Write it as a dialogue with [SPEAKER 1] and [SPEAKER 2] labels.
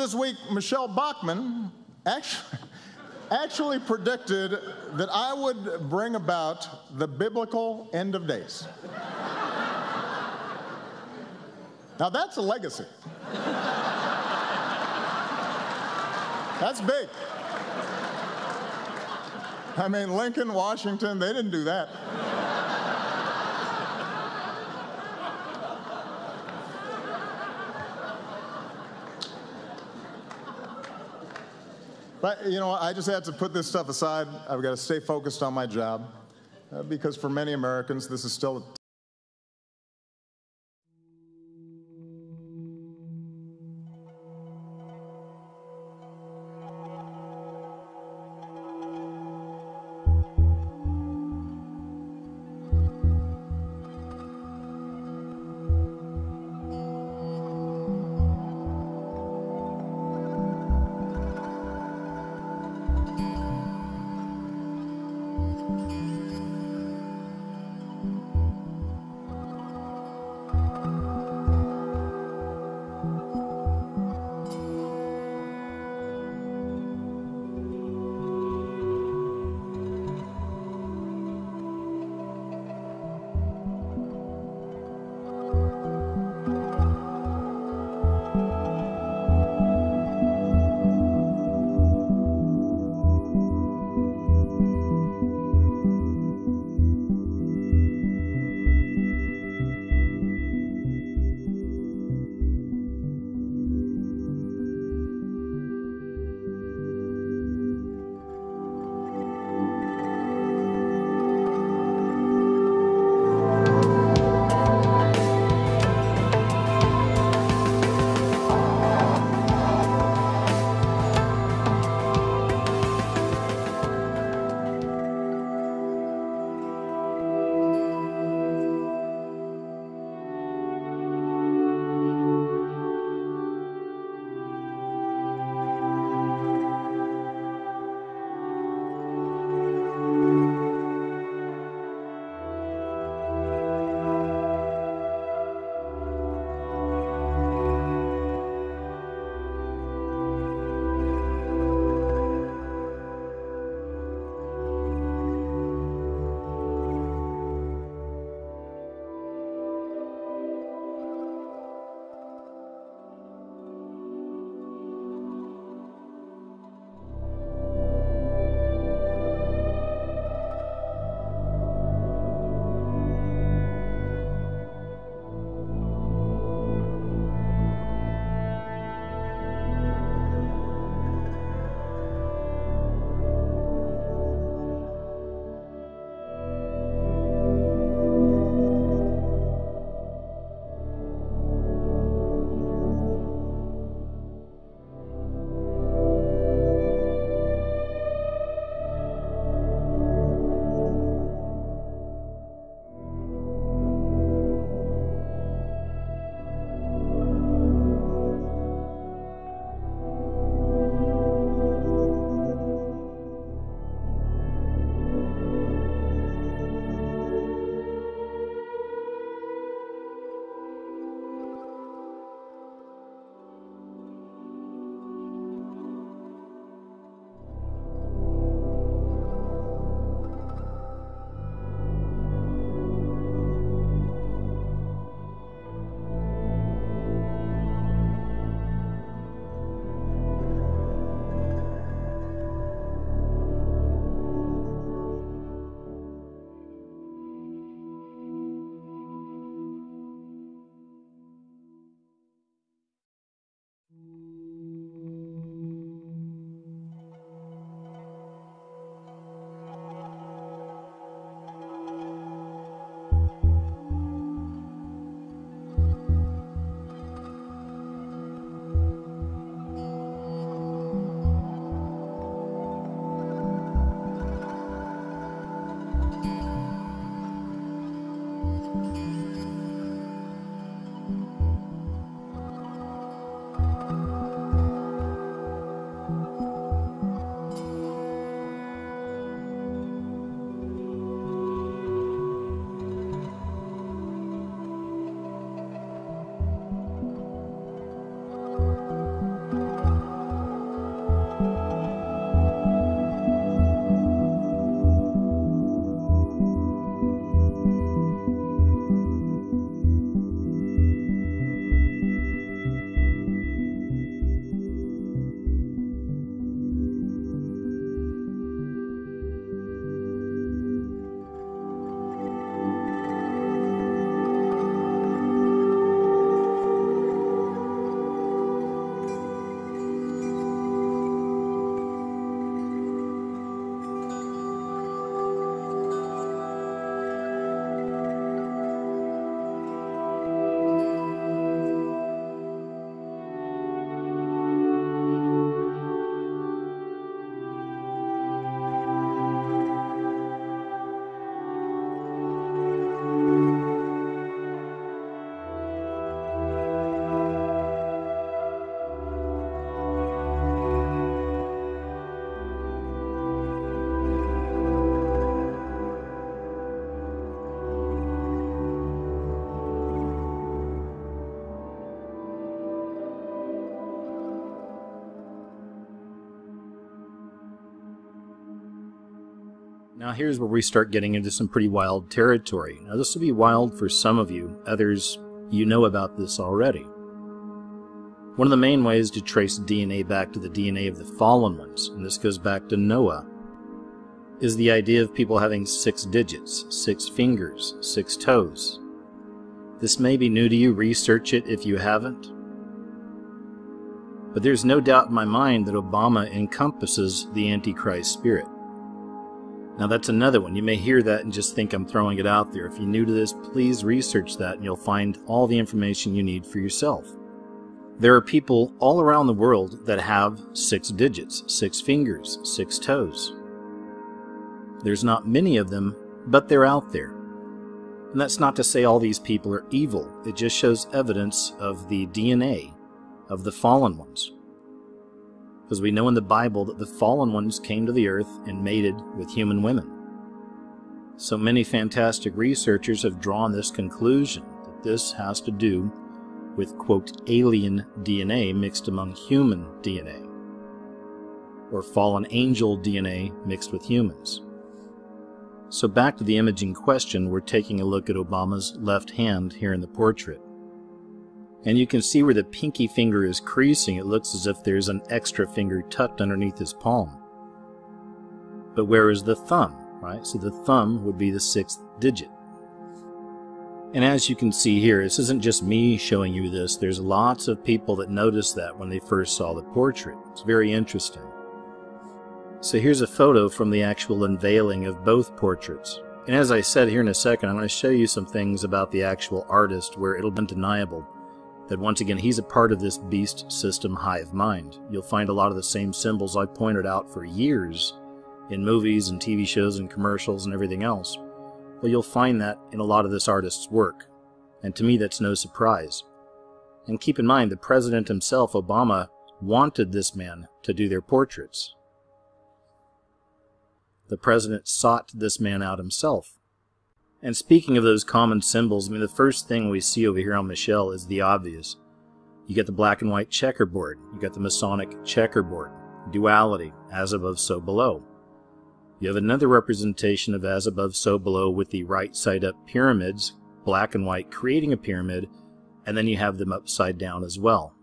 [SPEAKER 1] this week, Michelle Bachmann actually predicted that I would bring about the biblical end of days. Now that's a legacy. That's big. I mean, Lincoln, Washington, they didn't do that. But, you know, I just had to put this stuff aside. I've got to stay focused on my job because for many Americans, this is still
[SPEAKER 2] Now here's where we start getting into some pretty wild territory. Now this will be wild for some of you, others you know about this already. One of the main ways to trace DNA back to the DNA of the fallen ones, and this goes back to Noah, is the idea of people having 6 digits, 6 fingers, 6 toes. This may be new to you, research it if you haven't. But there's no doubt in my mind that Obama encompasses the Antichrist spirit. Now that's another one. You may hear that and just think I'm throwing it out there. If you're new to this, please research that and you'll find all the information you need for yourself. There are people all around the world that have 6 digits, 6 fingers, 6 toes. There's not many of them, but they're out there. And that's not to say all these people are evil. It just shows evidence of the DNA of the fallen ones. Because we know in the Bible that the fallen ones came to the earth and mated with human women. So many fantastic researchers have drawn this conclusion that this has to do with, quote, alien DNA mixed among human DNA, or fallen angel DNA mixed with humans. So back to the image in question, we're taking a look at Obama's left hand here in the portrait. And you can see where the pinky finger is creasing. It looks as if there's an extra finger tucked underneath his palm. But where is the thumb, right? So the thumb would be the 6th digit. And as you can see here, this isn't just me showing you this. There's lots of people that noticed that when they first saw the portrait. It's very interesting. So here's a photo from the actual unveiling of both portraits. And as I said here in a second, I'm going to show you some things about the actual artist where it'll be undeniable that once again he's a part of this beast system hive mind. You'll find a lot of the same symbols I pointed out for years in movies and TV shows and commercials and everything else. Well, you'll find that in a lot of this artist's work. And to me that's no surprise. And keep in mind, the president himself, Obama, wanted this man to do their portraits. The president sought this man out himself. And speaking of those common symbols, I mean, the first thing we see over here on Michelle is the obvious. You get the black and white checkerboard. You got the Masonic checkerboard. Duality, as above, so below. You have another representation of as above, so below with the right side up pyramids, black and white creating a pyramid, and then you have them upside down as well.